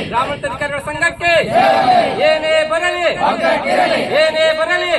ಗ್ರಾಮಾಧಿಕಾರಿಗಳ ಸಂಘಕ್ಕೆ ಏನೇ ಬರಲಿ ಏನೇ ಬರಲಿ.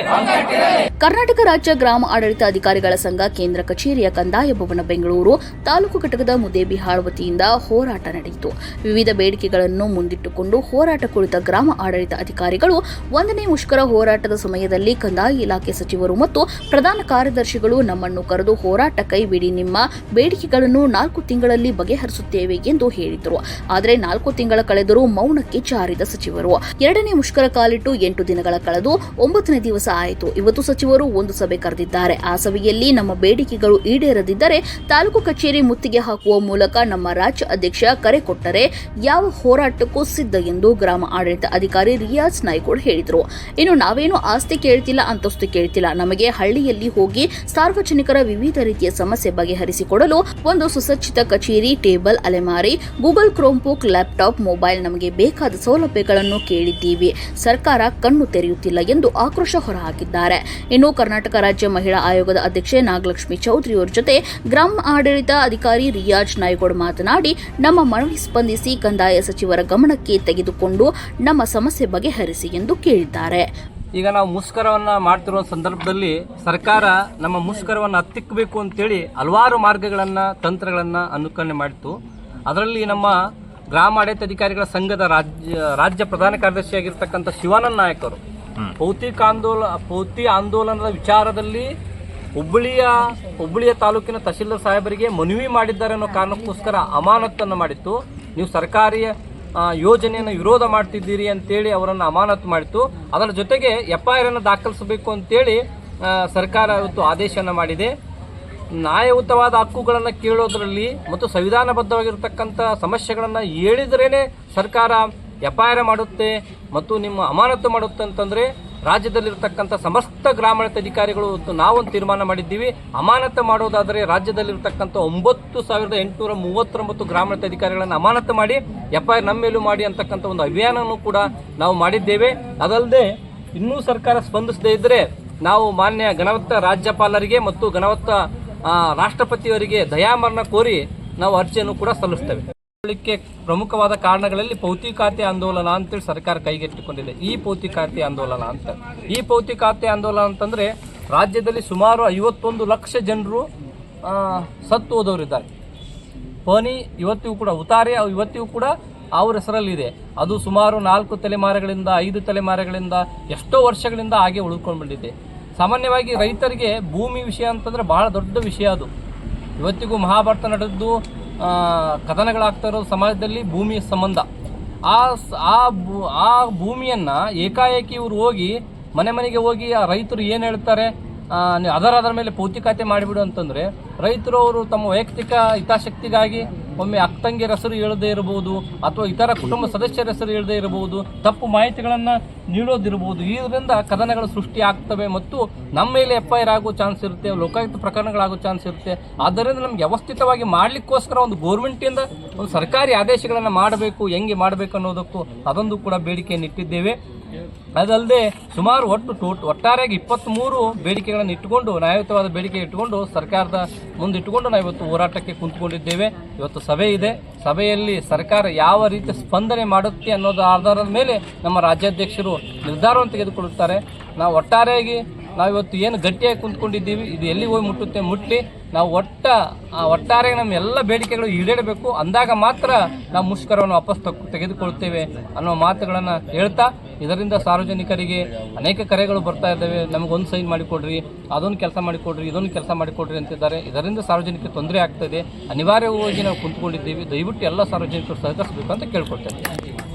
ಕರ್ನಾಟಕ ರಾಜ್ಯ ಗ್ರಾಮ ಆಡಳಿತ ಅಧಿಕಾರಿಗಳ ಸಂಘ ಕೇಂದ್ರ ಕಚೇರಿಯ ಕಂದಾಯ ಭವನ ಬೆಂಗಳೂರು ತಾಲೂಕು ಘಟಕದ ಮುದ್ದೇಬಿಹಾಳ್ ವತಿಯಿಂದ ಹೋರಾಟ ನಡೆಯಿತು. ವಿವಿಧ ಬೇಡಿಕೆಗಳನ್ನು ಮುಂದಿಟ್ಟುಕೊಂಡು ಹೋರಾಟ ಕುರಿತ ಗ್ರಾಮ ಆಡಳಿತ ಅಧಿಕಾರಿಗಳು 1ನೇ ಮುಷ್ಕರ ಹೋರಾಟದ ಸಮಯದಲ್ಲಿ ಕಂದಾಯ ಇಲಾಖೆ ಸಚಿವರು ಮತ್ತು ಪ್ರಧಾನ ಕಾರ್ಯದರ್ಶಿಗಳು ನಮ್ಮನ್ನು ಕರೆದು ಹೋರಾಟ ಕೈಬಿಡಿ, ನಿಮ್ಮ ಬೇಡಿಕೆಗಳನ್ನು 4 ತಿಂಗಳಲ್ಲಿ ಬಗೆಹರಿಸುತ್ತೇವೆ ಎಂದು ಹೇಳಿದರು. ಆದರೆ 4 ತಿಂಗಳ ಕಳೆದರೂ ಮೌನಕ್ಕೆ ಜಾರಿದ ಸಚಿವರು 2ನೇ ಮುಷ್ಕರ ಕಾಲಿಟ್ಟು 8 ದಿನಗಳ ಕಳೆದು 9ನೇ ದಿವಸ ಆಯಿತು. ಇವತ್ತು ಸಚಿವರು ಒಂದು ಸಭೆ ಕರೆದಿದ್ದಾರೆ. ಆ ಸಭೆಯಲ್ಲಿ ನಮ್ಮ ಬೇಡಿಕೆಗಳು ಈಡೇರದಿದ್ದರೆ ತಾಲೂಕು ಕಚೇರಿ ಮುತ್ತಿಗೆ ಹಾಕುವ ಮೂಲಕ ನಮ್ಮ ರಾಜ್ಯ ಅಧ್ಯಕ್ಷ ಕರೆ ಕೊಟ್ಟರೆ ಯಾವ ಹೋರಾಟಕ್ಕೂ ಸಿದ್ಧ ಎಂದು ಗ್ರಾಮ ಆಡಳಿತ ಅಧಿಕಾರಿ ರಿಯಾಜ್ ನಾಯ್ಕೋಡ್ ಹೇಳಿದರು. ಇನ್ನು ನಾವೇನು ಆಸ್ತಿ ಕೇಳ್ತಿಲ್ಲ, ಅಂತಸ್ತು ಕೇಳ್ತಿಲ್ಲ. ನಮಗೆ ಹಳ್ಳಿಯಲ್ಲಿ ಹೋಗಿ ಸಾರ್ವಜನಿಕರ ವಿವಿಧ ರೀತಿಯ ಸಮಸ್ಯೆ ಬಗೆಹರಿಸಿಕೊಡಲು ಒಂದು ಸುಸಜ್ಜಿತ ಕಚೇರಿ, ಟೇಬಲ್, ಅಲೆಮಾರಿ, Google Chrome book, laptop, mobile, ನಮಗೆ ಬೇಕಾದ ಸೌಲಭ್ಯಗಳನ್ನು ಕೇಳಿದ್ದೀವಿ. ಸರ್ಕಾರ ಕಣ್ಣು ತೆರೆಯುತ್ತಿಲ್ಲ ಎಂದು ಆಕ್ರೋಶ ಹೊರಹಾಕಿದ್ದಾರೆ. ಇನ್ನು ಕರ್ನಾಟಕ ರಾಜ್ಯ ಮಹಿಳಾ ಆಯೋಗದ ಅಧ್ಯಕ್ಷೆ ನಾಗಲಕ್ಷ್ಮಿ ಚೌಧರಿಯವರ ಜೊತೆ ಗ್ರಾಮ ಆಡಳಿತ ಅಧಿಕಾರಿ ರಿಯಾಜ್ ನಾಯ್ಕೋಡ್ ಮಾತನಾಡಿ ನಮ್ಮ ಮನವಿ ಸ್ಪಂದಿಸಿ ಕಂದಾಯ ಸಚಿವರ ಗಮನಕ್ಕೆ ತೆಗೆದುಕೊಂಡು ನಮ್ಮ ಸಮಸ್ಯೆ ಬಗೆಹರಿಸಿ ಎಂದು ಕೇಳಿದ್ದಾರೆ. ಈಗ ನಾವು ಮುಷ್ಕರವನ್ನು ಮಾಡ್ತಿರುವ ಸಂದರ್ಭದಲ್ಲಿ ಸರ್ಕಾರ ನಮ್ಮ ಮುಷ್ಕರವನ್ನು ಹತ್ತಿಕ್ಕಬೇಕು ಅಂತೇಳಿ ಹಲವಾರು ಮಾರ್ಗಗಳನ್ನು ತಂತ್ರಗಳನ್ನು ಅನುಕರಣೆ ಮಾಡಿತ್ತು. ಅದರಲ್ಲಿ ನಮ್ಮ ಗ್ರಾಮ ಆಡಳಿತ ಅಧಿಕಾರಿಗಳ ಸಂಘದ ರಾಜ್ಯ ಪ್ರಧಾನ ಕಾರ್ಯದರ್ಶಿಯಾಗಿರ್ತಕ್ಕಂಥ ಶಿವಾನಂದ ನಾಯಕರು ಪೌತಿ ಆಂದೋಲನದ ವಿಚಾರದಲ್ಲಿ ಹುಬ್ಬಳ್ಳಿಯ ತಾಲೂಕಿನ ತಹಶೀಲ್ದಾರ್ ಸಾಹೇಬರಿಗೆ ಮನವಿ ಮಾಡಿದ್ದಾರೆ ಅನ್ನೋ ಕಾರಣಕ್ಕೋಸ್ಕರ ಅಮಾನತನ್ನು ಮಾಡಿತ್ತು. ನೀವು ಸರ್ಕಾರಿ ಯೋಜನೆಯನ್ನು ವಿರೋಧ ಮಾಡ್ತಿದ್ದೀರಿ ಅಂತೇಳಿ ಅವರನ್ನು ಅಮಾನತು ಮಾಡಿತ್ತು. ಅದರ ಜೊತೆಗೆ FIR ಅನ್ನು ದಾಖಲಿಸಬೇಕು ಅಂತೇಳಿ ಸರ್ಕಾರ ಇವತ್ತು ಆದೇಶವನ್ನು ಮಾಡಿದೆ. ನ್ಯಾಯಯುತವಾದ ಹಕ್ಕುಗಳನ್ನು ಕೇಳೋದರಲ್ಲಿ ಮತ್ತು ಸಂವಿಧಾನಬದ್ಧವಾಗಿರ್ತಕ್ಕಂಥ ಸಮಸ್ಯೆಗಳನ್ನು ಹೇಳಿದ್ರೇ ಸರ್ಕಾರ FIR ಮಾಡುತ್ತೆ ಮತ್ತು ನಿಮ್ಮ ಅಮಾನತು ಮಾಡುತ್ತೆ ಅಂತಂದರೆ ರಾಜ್ಯದಲ್ಲಿರ್ತಕ್ಕಂಥ ಸಮಸ್ತ ಗ್ರಾಮಾಡಳಿತ ಅಧಿಕಾರಿಗಳು ನಾವೊಂದು ತೀರ್ಮಾನ ಮಾಡಿದ್ದೀವಿ. ಅಮಾನತು ಮಾಡೋದಾದರೆ ರಾಜ್ಯದಲ್ಲಿರ್ತಕ್ಕಂಥ 9,839 ಗ್ರಾಮಾಡಳಿತ ಅಧಿಕಾರಿಗಳನ್ನು ಅಮಾನತು ಮಾಡಿ FIR ನಮ್ಮ ಮೇಲೂ ಮಾಡಿ ಅಂತಕ್ಕಂಥ ಒಂದು ಅಭಿಯಾನವನ್ನು ಕೂಡ ನಾವು ಮಾಡಿದ್ದೇವೆ. ಅದಲ್ಲದೆ ಇನ್ನೂ ಸರ್ಕಾರ ಸ್ಪಂದಿಸದೇ ಇದ್ದರೆ ನಾವು ಮಾನ್ಯ ಗಣವತ್ತ ರಾಜ್ಯಪಾಲರಿಗೆ ಮತ್ತು ಗಣವತ್ತ ರಾಷ್ಟ್ರಪತಿಯವರಿಗೆ ದಯಾಮರಣ ಕೋರಿ ನಾವು ಅರ್ಜಿಯನ್ನು ಕೂಡ ಸಲ್ಲಿಸ್ತೇವೆ. ಪ್ರಮುಖವಾದ ಕಾರಣಗಳಲ್ಲಿ ಪೌತಿಕಾತೆ ಆಂದೋಲನ ಅಂತೇಳಿ ಸರ್ಕಾರ ಕೈಗೆತ್ತಿಕೊಂಡಿದೆ. ಈ ಪೌತಿಕಾತೆ ಆಂದೋಲನ ಅಂತ ಈ ಪೌತಿಕಾತೆ ಆಂದೋಲನ ಅಂತಂದ್ರೆ ರಾಜ್ಯದಲ್ಲಿ ಸುಮಾರು 51 ಲಕ್ಷ ಜನರು ಸತ್ತು ಹೋದವರಿದ್ದಾರೆ. ಪನಿ ಇವತ್ತಿಗೂ ಕೂಡ ಉತಾರೆ ಇವತ್ತಿಗೂ ಕೂಡ ಅವ್ರ ಹೆಸರಲ್ಲಿದೆ. ಅದು ಸುಮಾರು 4 ತಲೆಮಾರುಗಳಿಂದ 5 ತಲೆಮಾರುಗಳಿಂದ ಎಷ್ಟೋ ವರ್ಷಗಳಿಂದ ಹಾಗೆ ಉಳ್ಕೊಂಡು ಬಂದಿದೆ. ಸಾಮಾನ್ಯವಾಗಿ ರೈತರಿಗೆ ಭೂಮಿ ವಿಷಯ ಅಂತಂದ್ರೆ ಬಹಳ ದೊಡ್ಡ ವಿಷಯ. ಅದು ಇವತ್ತಿಗೂ ಮಹಾಭಾರತ ನಡೆದು ಕಥನಗಳಾಗ್ತಾ ಇರೋ ಸಮಾಜದಲ್ಲಿ ಭೂಮಿಯ ಸಂಬಂಧ. ಆ ಭೂಮಿಯನ್ನು ಏಕಾಏಕಿ ಇವರು ಹೋಗಿ ಮನೆಗೆ ಹೋಗಿ ಆ ರೈತರು ಏನು ಹೇಳ್ತಾರೆ ಅದರ ಮೇಲೆ ಪೌತಿಕಾತೆ ಮಾಡಿಬಿಡು ಅಂತಂದರೆ ರೈತರು ಅವರು ತಮ್ಮ ವೈಯಕ್ತಿಕ ಹಿತಾಸಕ್ತಿಗಾಗಿ ಒಮ್ಮೆ ಅಕ್ಕಂಗಿಯರ ಹೆಸರು ಹೇಳದೇ ಇರಬಹುದು ಅಥವಾ ಇತರ ಕುಟುಂಬ ಸದಸ್ಯರ ಹೆಸರು ಹೇಳದೇ ಇರಬಹುದು, ತಪ್ಪು ಮಾಹಿತಿಗಳನ್ನು ನೀಡೋದಿರಬಹುದು. ಇದರಿಂದ ಕದನಗಳು ಸೃಷ್ಟಿ ಆಗ್ತವೆ ಮತ್ತು ನಮ್ಮ ಮೇಲೆ FIR ಆಗೋ ಚಾನ್ಸ್ ಇರುತ್ತೆ, ಲೋಕಾಯುಕ್ತ ಪ್ರಕರಣಗಳಾಗೋ ಚಾನ್ಸ್ ಇರುತ್ತೆ. ಆದ್ದರಿಂದ ನಮ್ಗೆ ವ್ಯವಸ್ಥಿತವಾಗಿ ಮಾಡಲಿಕ್ಕೋಸ್ಕರ ಒಂದು ಗೋರ್ಮೆಂಟಿಂದ ಒಂದು ಸರ್ಕಾರಿ ಆದೇಶಗಳನ್ನು ಮಾಡಬೇಕು, ಹೆಂಗೆ ಮಾಡಬೇಕು ಅನ್ನೋದಕ್ಕೂ ಅದೊಂದು ಕೂಡ ಬೇಡಿಕೆಯನ್ನು ಇಟ್ಟಿದ್ದೇವೆ. ಅದಲ್ಲದೆ ಸುಮಾರು ಒಟ್ಟಾರೆಯಾಗಿ 23 ಬೇಡಿಕೆಗಳನ್ನು ಇಟ್ಟುಕೊಂಡು ನ್ಯಾಯಯುತವಾದ ಬೇಡಿಕೆ ಇಟ್ಟುಕೊಂಡು ಸರ್ಕಾರದ ಮುಂದಿಟ್ಟುಕೊಂಡು ನಾವು ಇವತ್ತು ಹೋರಾಟಕ್ಕೆ ಕುಂತ್ಕೊಂಡಿದ್ದೇವೆ. ಇವತ್ತು ಸಭೆ ಇದೆ. ಸಭೆಯಲ್ಲಿ ಸರ್ಕಾರ ಯಾವ ರೀತಿ ಸ್ಪಂದನೆ ಮಾಡುತ್ತೆ ಅನ್ನೋದು ಆಧಾರದ ಮೇಲೆ ನಮ್ಮ ರಾಜ್ಯಾಧ್ಯಕ್ಷರು ನಿರ್ಧಾರವನ್ನು ತೆಗೆದುಕೊಳ್ಳುತ್ತಾರೆ. ನಾವು ಒಟ್ಟಾರೆಯಾಗಿ ನಾವಿವತ್ತು ಏನು ಗಟ್ಟಿಯಾಗಿ ಕುಂತ್ಕೊಂಡಿದ್ದೀವಿ, ಇದು ಎಲ್ಲಿ ಹೋಗಿ ಮುಟ್ಟಲಿ. ನಾವು ಒಟ್ಟಾರೆ ನಮ್ಮ ಎಲ್ಲ ಬೇಡಿಕೆಗಳು ಈಡೇರಬೇಕು. ಅಂದಾಗ ಮಾತ್ರ ನಾವು ಮುಷ್ಕರವನ್ನು ವಾಪಸ್ ತೆಗೆದುಕೊಳ್ತೇವೆ ಅನ್ನೋ ಮಾತುಗಳನ್ನು ಹೇಳ್ತಾ, ಇದರಿಂದ ಸಾರ್ವಜನಿಕರಿಗೆ ಅನೇಕ ಕರೆಗಳು ಬರ್ತಾ ಇದ್ದಾವೆ. ನಮಗೊಂದು ಸೈನ್ ಮಾಡಿಕೊಡ್ರಿ, ಅದೊಂದು ಕೆಲಸ ಮಾಡಿಕೊಡ್ರಿ, ಇದೊಂದು ಕೆಲಸ ಮಾಡಿಕೊಡ್ರಿ ಅಂತಿದ್ದಾರೆ. ಇದರಿಂದ ಸಾರ್ವಜನಿಕರಿಗೆ ತೊಂದರೆ ಆಗ್ತಾಯಿದೆ. ಅನಿವಾರ್ಯವಾಗಿ ನಾವು ಕುಂತ್ಕೊಂಡಿದ್ದೀವಿ. ದಯವಿಟ್ಟು ಎಲ್ಲ ಸಾರ್ವಜನಿಕರು ಸಹಕರಿಸಬೇಕು ಅಂತ ಕೇಳ್ಕೊಳ್ತೇವೆ.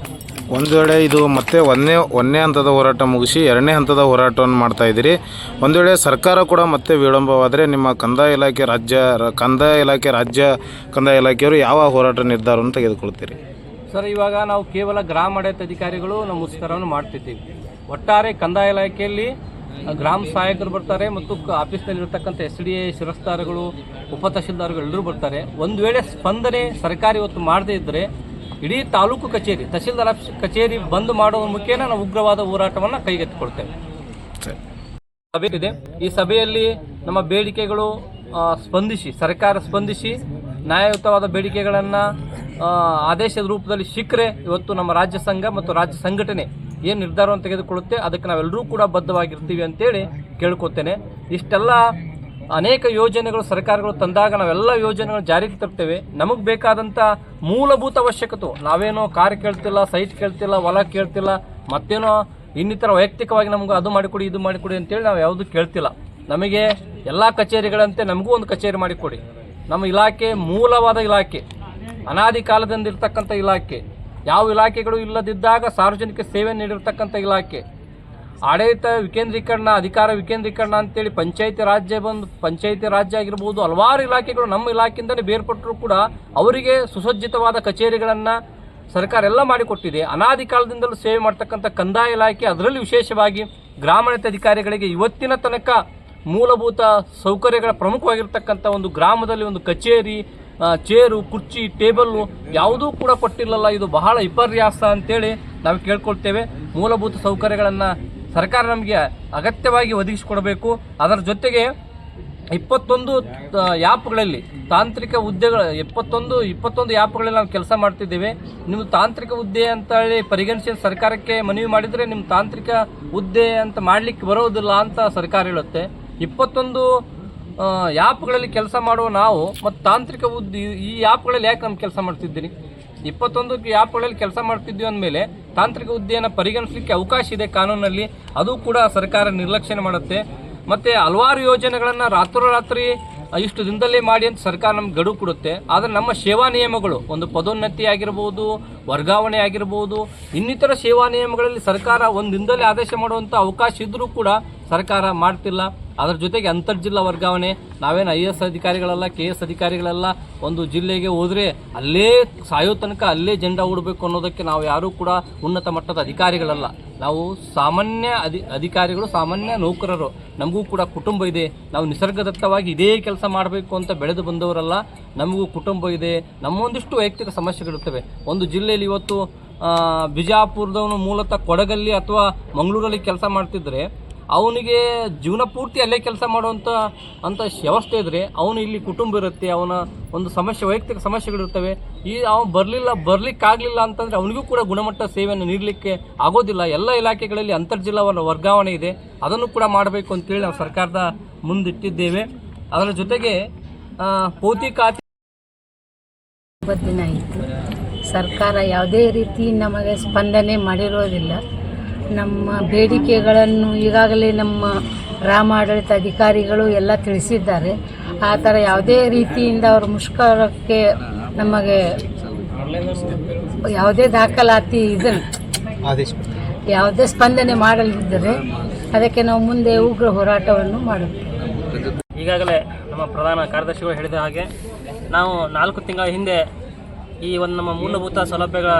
ಒಂದು ವೇಳೆ ಇದು ಮತ್ತೆ ಒಂದನೇ ಹಂತದ ಹೋರಾಟ ಮುಗಿಸಿ 2ನೇ ಹಂತದ ಹೋರಾಟವನ್ನು ಮಾಡ್ತಾ ಇದ್ದೀರಿ. ಒಂದು ವೇಳೆ ಸರ್ಕಾರ ಕೂಡ ಮತ್ತೆ ವಿಳಂಬವಾದರೆ ನಿಮ್ಮ ಕಂದಾಯ ಇಲಾಖೆ ರಾಜ್ಯ ಕಂದಾಯ ಇಲಾಖೆಯವರು ಯಾವ ಹೋರಾಟ ನಿರ್ಧಾರವನ್ನು ತೆಗೆದುಕೊಳ್ತೀರಿ? ಸರ್, ಇವಾಗ ನಾವು ಕೇವಲ ಗ್ರಾಮ ಆಡಳಿತ ಅಧಿಕಾರಿಗಳು ನಾವು ಮುಷ್ಕರವನ್ನು ಮಾಡ್ತಿದ್ದೀವಿ. ಒಟ್ಟಾರೆ ಕಂದಾಯ ಇಲಾಖೆಯಲ್ಲಿ ಗ್ರಾಮ ಸಹಾಯಕರು ಬರ್ತಾರೆ ಮತ್ತು ಆಫೀಸ್ನಲ್ಲಿರ್ತಕ್ಕಂಥ SDA ಶಿರಸ್ತಾರಗಳು, ಉಪ ತಹಶೀಲ್ದಾರ್ಗಳು ಎಲ್ಲರೂ ಬರ್ತಾರೆ. ಒಂದು ವೇಳೆ ಸ್ಪಂದನೆ ಸರ್ಕಾರ ಇವತ್ತು ಮಾಡದೇ ಇದ್ದರೆ ಇಡೀ ತಾಲೂಕು ಕಚೇರಿ, ತಹಶೀಲ್ದಾರ್ ಕಚೇರಿ ಬಂದ್ ಮಾಡೋದ್ರ ಮುಖೇನ ನಾವು ಉಗ್ರವಾದ ಹೋರಾಟವನ್ನು ಕೈಗೆತ್ತಿಕೊಳ್ತೇವೆ. ಸಭೆ ಇದೆ. ಈ ಸಭೆಯಲ್ಲಿ ನಮ್ಮ ಬೇಡಿಕೆಗಳು ಸರ್ಕಾರ ಸ್ಪಂದಿಸಿ ನ್ಯಾಯಯುತವಾದ ಬೇಡಿಕೆಗಳನ್ನು ಆದೇಶದ ರೂಪದಲ್ಲಿ ಸಿಕ್ಕರೆ ಇವತ್ತು ನಮ್ಮ ರಾಜ್ಯ ಸಂಘ ಮತ್ತು ರಾಜ್ಯ ಸಂಘಟನೆ ಏನು ನಿರ್ಧಾರವನ್ನು ತೆಗೆದುಕೊಳ್ಳುತ್ತೆ ಅದಕ್ಕೆ ನಾವೆಲ್ಲರೂ ಕೂಡ ಬದ್ಧವಾಗಿರ್ತೀವಿ ಅಂತೇಳಿ ಕೇಳ್ಕೊತೇನೆ. ಇಷ್ಟೆಲ್ಲ ಅನೇಕ ಯೋಜನೆಗಳು ಸರ್ಕಾರಗಳು ತಂದಾಗ ನಾವೆಲ್ಲ ಯೋಜನೆಗಳು ಜಾರಿಗೆ ತರ್ತೇವೆ. ನಮಗೆ ಬೇಕಾದಂಥ ಮೂಲಭೂತ ಅವಶ್ಯಕತೆ, ನಾವೇನೋ ಕಾರ್ ಕೇಳ್ತಿಲ್ಲ, ಸೈಟ್ ಕೇಳ್ತಿಲ್ಲ, ಹೊಲ ಕೇಳ್ತಿಲ್ಲ, ಮತ್ತೇನೋ ಇನ್ನಿತರ ವೈಯಕ್ತಿಕವಾಗಿ ನಮ್ಗೆ ಅದು ಮಾಡಿಕೊಡಿ ಇದು ಮಾಡಿಕೊಡಿ ಅಂತೇಳಿ ನಾವು ಯಾವುದೂ ಕೇಳ್ತಿಲ್ಲ. ನಮಗೆ ಎಲ್ಲ ಕಚೇರಿಗಳಂತೆ ನಮಗೂ ಒಂದು ಕಚೇರಿ ಮಾಡಿಕೊಡಿ. ನಮ್ಮ ಇಲಾಖೆ ಮೂಲವಾದ ಇಲಾಖೆ, ಅನಾದಿ ಕಾಲದಿಂದ ಇರ್ತಕ್ಕಂಥ ಇಲಾಖೆ, ಯಾವ ಇಲಾಖೆಗಳು ಇಲ್ಲದಿದ್ದಾಗ ಸಾರ್ವಜನಿಕ ಸೇವೆ ನೀಡಿರ್ತಕ್ಕಂಥ ಇಲಾಖೆ, ಆಡಳಿತ ವಿಕೇಂದ್ರೀಕರಣ, ಅಧಿಕಾರ ವಿಕೇಂದ್ರೀಕರಣ ಅಂತೇಳಿ ಪಂಚಾಯಿತಿ ರಾಜ್ಯ ಆಗಿರ್ಬೋದು, ಹಲವಾರು ಇಲಾಖೆಗಳು ನಮ್ಮ ಇಲಾಖೆಯಿಂದಲೇ ಬೇರ್ಪಟ್ಟರೂ ಕೂಡ ಅವರಿಗೆ ಸುಸಜ್ಜಿತವಾದ ಕಚೇರಿಗಳನ್ನು ಸರ್ಕಾರ ಎಲ್ಲ ಮಾಡಿಕೊಟ್ಟಿದೆ. ಅನಾದಿ ಕಾಲದಿಂದಲೂ ಸೇವೆ ಮಾಡ್ತಕ್ಕಂಥ ಕಂದಾಯ ಇಲಾಖೆ, ಅದರಲ್ಲಿ ವಿಶೇಷವಾಗಿ ಗ್ರಾಮಾಡಳಿತ ಅಧಿಕಾರಿಗಳಿಗೆ ಇವತ್ತಿನ ತನಕ ಮೂಲಭೂತ ಸೌಕರ್ಯಗಳ ಪ್ರಮುಖವಾಗಿರ್ತಕ್ಕಂಥ ಒಂದು ಗ್ರಾಮದಲ್ಲಿ ಒಂದು ಕಚೇರಿ, ಚೇರು, ಕುರ್ಚಿ, ಟೇಬಲ್ಲು ಯಾವುದೂ ಕೂಡ ಕೊಟ್ಟಿಲ್ಲಲ್ಲ. ಇದು ಬಹಳ ವಿಪರ್ಯಾಸ ಅಂತೇಳಿ ನಾವು ಕೇಳ್ಕೊಳ್ತೇವೆ. ಮೂಲಭೂತ ಸೌಕರ್ಯಗಳನ್ನು ಸರ್ಕಾರ ನಮಗೆ ಅಗತ್ಯವಾಗಿ ಒದಗಿಸಿಕೊಡಬೇಕು. ಅದರ ಜೊತೆಗೆ 21 ಆ್ಯಪ್ಗಳಲ್ಲಿ ತಾಂತ್ರಿಕ ಹುದ್ದೆಗಳು 21 ಆ್ಯಪ್ಗಳಲ್ಲಿ ನಾವು ಕೆಲಸ ಮಾಡ್ತಿದ್ದೇವೆ. ನೀವು ತಾಂತ್ರಿಕ ಹುದ್ದೆ ಅಂತ ಹೇಳಿ ಪರಿಗಣಿಸಿ ಸರ್ಕಾರಕ್ಕೆ ಮನವಿ ಮಾಡಿದರೆ ನಿಮ್ಮ ತಾಂತ್ರಿಕ ಹುದ್ದೆ ಅಂತ ಮಾಡಲಿಕ್ಕೆ ಬರೋದಿಲ್ಲ ಅಂತ ಸರ್ಕಾರ ಹೇಳುತ್ತೆ. 21 ಆ್ಯಪ್ಗಳಲ್ಲಿ ಕೆಲಸ ಮಾಡುವ ನಾವು ಮತ್ತು ತಾಂತ್ರಿಕ ಹುದ್ದೆ ಈ ಆ್ಯಪ್ಗಳಲ್ಲಿ ಯಾಕೆ ನಮ್ಮ ಕೆಲಸ ಮಾಡ್ತಿದ್ದೀರಿ? 21 ಆ್ಯಪ್ಗಳಲ್ಲಿ ಕೆಲಸ ಮಾಡ್ತಿದ್ವಿ ಅಂದಮೇಲೆ ತಾಂತ್ರಿಕ ಹುದ್ದೆಯನ್ನು ಪರಿಗಣಿಸಲಿಕ್ಕೆ ಅವಕಾಶ ಇದೆ ಕಾನೂನಲ್ಲಿ, ಅದು ಕೂಡ ಸರ್ಕಾರ ನಿರ್ಲಕ್ಷ್ಯ ಮಾಡುತ್ತೆ. ಮತ್ತು ಹಲವಾರು ಯೋಜನೆಗಳನ್ನು ರಾತ್ರೋರಾತ್ರಿ ಇಷ್ಟು ದಿನದಲ್ಲೇ ಮಾಡಿ ಅಂತ ಸರ್ಕಾರ ನಮ್ಗೆ ಗಡುವು ಕೊಡುತ್ತೆ. ಆದರೆ ನಮ್ಮ ಸೇವಾ ನಿಯಮಗಳು, ಒಂದು ಪದೋನ್ನತಿ ಆಗಿರ್ಬೋದು, ವರ್ಗಾವಣೆ ಆಗಿರ್ಬೋದು, ಇನ್ನಿತರ ಸೇವಾ ನಿಯಮಗಳಲ್ಲಿ ಸರ್ಕಾರ ಒಂದು ದಿನದಲ್ಲೇ ಆದೇಶ ಮಾಡುವಂಥ ಅವಕಾಶ ಇದ್ದರೂ ಕೂಡ ಸರ್ಕಾರ ಮಾಡ್ತಿಲ್ಲ. ಅದರ ಜೊತೆಗೆ ಅಂತರ್ಜಿಲ್ಲಾ ವರ್ಗಾವಣೆ, ನಾವೇನು IAS ಅಧಿಕಾರಿಗಳಲ್ಲ, KS ಅಧಿಕಾರಿಗಳಲ್ಲ. ಒಂದು ಜಿಲ್ಲೆಗೆ ಹೋದರೆ ಅಲ್ಲೇ ಸಾಯೋ ತನಕ ಅಲ್ಲೇ ಜೆಂಡಾ ಹೂಡಬೇಕು ಅನ್ನೋದಕ್ಕೆ ನಾವು ಯಾರೂ ಕೂಡ ಉನ್ನತ ಮಟ್ಟದ ಅಧಿಕಾರಿಗಳಲ್ಲ. ನಾವು ಸಾಮಾನ್ಯ ಅಧಿಕಾರಿಗಳು, ಸಾಮಾನ್ಯ ನೌಕರರು. ನಮಗೂ ಕೂಡ ಕುಟುಂಬ ಇದೆ. ನಾವು ನಿಸರ್ಗದತ್ತವಾಗಿ ಇದೇ ಕೆಲಸ ಮಾಡಬೇಕು ಅಂತ ಬೆಳೆದು ಬಂದವರಲ್ಲ. ನಮಗೂ ಕುಟುಂಬ ಇದೆ, ನಮ್ಮೊಂದಿಷ್ಟು ವೈಯಕ್ತಿಕ ಸಮಸ್ಯೆಗಳಿರ್ತವೆ. ಒಂದು ಜಿಲ್ಲೆಯಲ್ಲಿ ಇವತ್ತು ಬಿಜಾಪುರದವನು ಮೂಲತಃ ಕೊಡಗಲ್ಲಿ ಅಥವಾ ಮಂಗಳೂರಲ್ಲಿ ಕೆಲಸ ಮಾಡ್ತಿದ್ರೆ ಅವನಿಗೆ ಜೀವನ ಪೂರ್ತಿ ಅಲ್ಲೇ ಕೆಲಸ ಮಾಡುವಂಥ ವ್ಯವಸ್ಥೆ ಇದ್ದರೆ ಅವನು ಇಲ್ಲಿ ಕುಟುಂಬ ಇರುತ್ತೆ, ಅವನ ಒಂದು ವೈಯಕ್ತಿಕ ಸಮಸ್ಯೆಗಳಿರ್ತವೆ. ಅವನು ಬರಲಿಕ್ಕಾಗಲಿಲ್ಲ ಅಂತಂದರೆ ಅವನಿಗೂ ಕೂಡ ಗುಣಮಟ್ಟ ಸೇವೆಯನ್ನು ನೀಡಲಿಕ್ಕೆ ಆಗೋದಿಲ್ಲ. ಎಲ್ಲ ಇಲಾಖೆಗಳಲ್ಲಿ ಅಂತರ್ಜಿಲ್ಲಾ ವರ್ಗಾವಣೆ ಇದೆ, ಅದನ್ನು ಕೂಡ ಮಾಡಬೇಕು ಅಂತೇಳಿ ನಾವು ಸರ್ಕಾರದ ಮುಂದಿಟ್ಟಿದ್ದೇವೆ. ಅದರ ಜೊತೆಗೆ ಪೌತಿ ಖಾತೆ ದಿನ ಆಯಿತು, ಸರ್ಕಾರ ಯಾವುದೇ ರೀತಿ ನಮಗೆ ಸ್ಪಂದನೆ ಮಾಡಿರೋದಿಲ್ಲ. ನಮ್ಮ ಬೇಡಿಕೆಗಳನ್ನು ಈಗಾಗಲೇ ನಮ್ಮ ಗ್ರಾಮ ಆಡಳಿತ ಅಧಿಕಾರಿಗಳು ಎಲ್ಲ ತಿಳಿಸಿದ್ದಾರೆ. ಆ ಥರ ಯಾವುದೇ ರೀತಿಯಿಂದ ಅವರು ಮುಷ್ಕರಕ್ಕೆ ನಮಗೆ ಯಾವುದೇ ದಾಖಲಾತಿ ಯಾವುದೇ ಸ್ಪಂದನೆ ಮಾಡಲಿದ್ದರೆ ಅದಕ್ಕೆ ನಾವು ಮುಂದೆ ಉಗ್ರ ಹೋರಾಟವನ್ನು ಮಾಡುತ್ತೇವೆ. ಈಗಾಗಲೇ ನಮ್ಮ ಪ್ರಧಾನ ಕಾರ್ಯದರ್ಶಿಗಳು ಹೇಳಿದ ಹಾಗೆ ನಾವು 4 ತಿಂಗಳ ಹಿಂದೆ ಈ ಒಂದು ನಮ್ಮ ಮೂಲಭೂತ ಸೌಲಭ್ಯಗಳ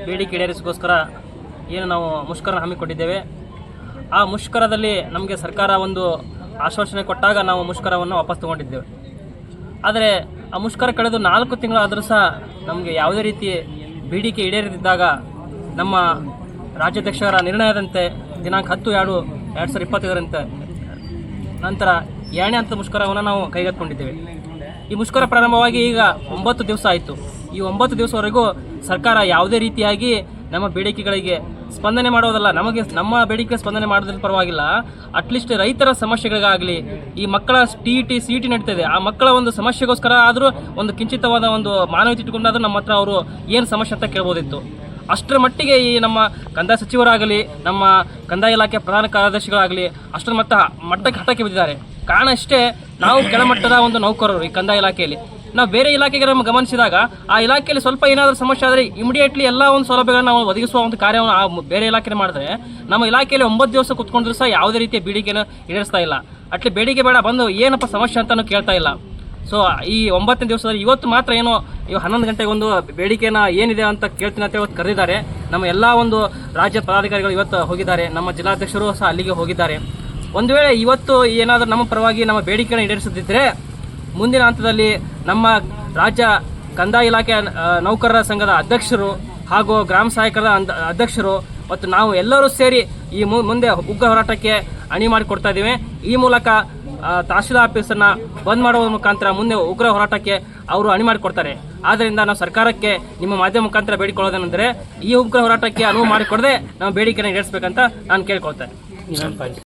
ಬೇಡಿಕೆ ಈಡೇರಿಸೋಸ್ಕರ ಏನು ನಾವು ಮುಷ್ಕರ ಹಮ್ಮಿಕೊಂಡಿದ್ದೇವೆ. ಆ ಮುಷ್ಕರದಲ್ಲಿ ನಮಗೆ ಸರ್ಕಾರ ಒಂದು ಆಶ್ವಾಸನೆ ಕೊಟ್ಟಾಗ ನಾವು ಮುಷ್ಕರವನ್ನು ವಾಪಸ್ ತಗೊಂಡಿದ್ದೇವೆ. ಆದರೆ ಆ ಮುಷ್ಕರ ಕಳೆದು 4 ತಿಂಗಳು ಆದರೂ ಸಹ ನಮಗೆ ಯಾವುದೇ ರೀತಿ ಬೇಡಿಕೆ ಈಡೇರದಿದ್ದಾಗ ನಮ್ಮ ರಾಜ್ಯಾಧ್ಯಕ್ಷರ ನಿರ್ಣಯದಂತೆ ದಿನಾಂಕ 10/2/2025 ನಂತರ 2ನೇ ಹಂತದ ಮುಷ್ಕರವನ್ನು ನಾವು ಕೈಗೆತ್ತಿಕೊಂಡಿದ್ದೇವೆ. ಈ ಮುಷ್ಕರ ಪ್ರಾರಂಭವಾಗಿ ಈಗ 9 ದಿವಸ ಆಯಿತು. ಈ 9 ದಿವಸವರೆಗೂ ಸರ್ಕಾರ ಯಾವುದೇ ರೀತಿಯಾಗಿ ನಮ್ಮ ಬೇಡಿಕೆಗಳಿಗೆ ಸ್ಪಂದನೆ ಮಾಡೋದಲ್ಲ. ನಮ್ಮ ಬೇಡಿಕೆ ಸ್ಪಂದನೆ ಮಾಡೋದ್ರಲ್ಲಿ ಪರವಾಗಿಲ್ಲ, ಅಟ್ಲೀಸ್ಟ್ ರೈತರ ಸಮಸ್ಯೆಗಳಿಗಾಗಲಿ, ಈ ಮಕ್ಕಳ TET CET ನಡೀತಿದೆ, ಆ ಮಕ್ಕಳ ಒಂದು ಸಮಸ್ಯೆಗೋಸ್ಕರ ಆದರೂ ಒಂದು ಕಿಂಚಿತವಾದ ಒಂದು ಮಾನವೀಯತೆ ಇಟ್ಟುಕೊಂಡಾದರೂ ನಮ್ಮ ಹತ್ರ ಅವರು ಏನು ಸಮಸ್ಯೆ ಅಂತ ಕೇಳ್ಬೋದಿತ್ತು. ಅಷ್ಟರ ಮಟ್ಟಿಗೆ ಈ ನಮ್ಮ ಕಂದಾಯ ಸಚಿವರಾಗಲಿ, ನಮ್ಮ ಕಂದಾಯ ಇಲಾಖೆ ಪ್ರಧಾನ ಕಾರ್ಯದರ್ಶಿಗಳಾಗಲಿ ಅಷ್ಟರ ಮಟ್ಟಕ್ಕೆ ಹಠಕ್ಕೆ ಬಿದ್ದಿದ್ದಾರೆ. ಕಾರಣ ಇಷ್ಟೇ, ನಾವು ಕೆಳಮಟ್ಟದ ಒಂದು ನೌಕರರು ಈ ಕಂದಾಯ ಇಲಾಖೆಯಲ್ಲಿ. ನಾವು ಬೇರೆ ಇಲಾಖೆಗೆ ನಮ್ಮ ಗಮನಿಸಿದಾಗ ಆ ಇಲಾಖೆಯಲ್ಲಿ ಸ್ವಲ್ಪ ಏನಾದರೂ ಸಮಸ್ಯೆ ಆದರೆ ಇಮಿಡಿಯೇಟ್ಲಿ ಎಲ್ಲ ಒಂದು ಸೌಲಭ್ಯಗಳನ್ನು ನಾವು ಒದಗಿಸುವ ಒಂದು ಕಾರ್ಯವನ್ನು ಆ ಬೇರೆ ಇಲಾಖೆ ಮಾಡಿದ್ರೆ, ನಮ್ಮ ಇಲಾಖೆಯಲ್ಲಿ 9 ದಿವಸ ಕುತ್ಕೊಂಡ್ರೂ ಸಹ ಯಾವುದೇ ರೀತಿಯ ಬೇಡಿಕೆಯನ್ನು ಈಡೇರಿಸ್ತಾ ಇಲ್ಲ. ಅಟ್ಲಿ ಬೇಡಿಕೆ ಬೇಡ, ಬಂದು ಏನಪ್ಪ ಸಮಸ್ಯೆ ಅಂತಲೂ ಕೇಳ್ತಾ ಇಲ್ಲ. ಸೊ ಈ 9ನೇ ದಿವಸದಲ್ಲಿ ಇವತ್ತು ಮಾತ್ರ ಏನೋ 11 ಗಂಟೆಗೆ ಒಂದು ಬೇಡಿಕೆನ ಏನಿದೆ ಅಂತ ಕೇಳ್ತೀನಿ ಅಂತ ಇವತ್ತು ಕರೆದಿದ್ದಾರೆ. ನಮ್ಮ ಎಲ್ಲ ಒಂದು ರಾಜ್ಯ ಪದಾಧಿಕಾರಿಗಳು ಇವತ್ತು ಹೋಗಿದ್ದಾರೆ, ನಮ್ಮ ಜಿಲ್ಲಾಧ್ಯಕ್ಷರು ಸಹ ಅಲ್ಲಿಗೆ ಹೋಗಿದ್ದಾರೆ. ಒಂದು ವೇಳೆ ಇವತ್ತು ಏನಾದರೂ ನಮ್ಮ ಪರವಾಗಿ ನಮ್ಮ ಬೇಡಿಕೆಯನ್ನು ಈಡೇರಿಸದಿದ್ದರೆ ಮುಂದಿನ ಹಂತದಲ್ಲಿ ನಮ್ಮ ರಾಜ್ಯ ಕಂದಾಯ ಇಲಾಖೆ ನೌಕರರ ಸಂಘದ ಅಧ್ಯಕ್ಷರು ಹಾಗೂ ಗ್ರಾಮ ಸಹಾಯಕರ ಅಧ್ಯಕ್ಷರು ಮತ್ತು ನಾವು ಎಲ್ಲರೂ ಸೇರಿ ಈ ಮುಂದೆ ಉಗ್ರ ಹೋರಾಟಕ್ಕೆ ಅಣಿ ಮಾಡಿಕೊಡ್ತಾ ಇದ್ದೀವಿ. ಈ ಮೂಲಕ ತಹಶೀಲ್ ಆಫೀಸನ್ನು ಬಂದ್ ಮಾಡುವ ಮುಖಾಂತರ ಮುಂದೆ ಉಗ್ರ ಹೋರಾಟಕ್ಕೆ ಅವರು ಅಣಿ ಮಾಡಿಕೊಡ್ತಾರೆ. ಆದ್ದರಿಂದ ನಾವು ಸರ್ಕಾರಕ್ಕೆ ನಿಮ್ಮ ಮಾಧ್ಯಮ ಮುಖಾಂತರ ಬೇಡಿಕೊಳ್ಳೋದೇನೆಂದರೆ ಈ ಉಗ್ರ ಹೋರಾಟಕ್ಕೆ ಅನುವು ಮಾಡಿಕೊಡದೆ ನಾವು ಬೇಡಿಕೆಯನ್ನು ಈಡೇರಿಸಬೇಕಂತ ನಾನು ಕೇಳ್ಕೊಳ್ತೇನೆ.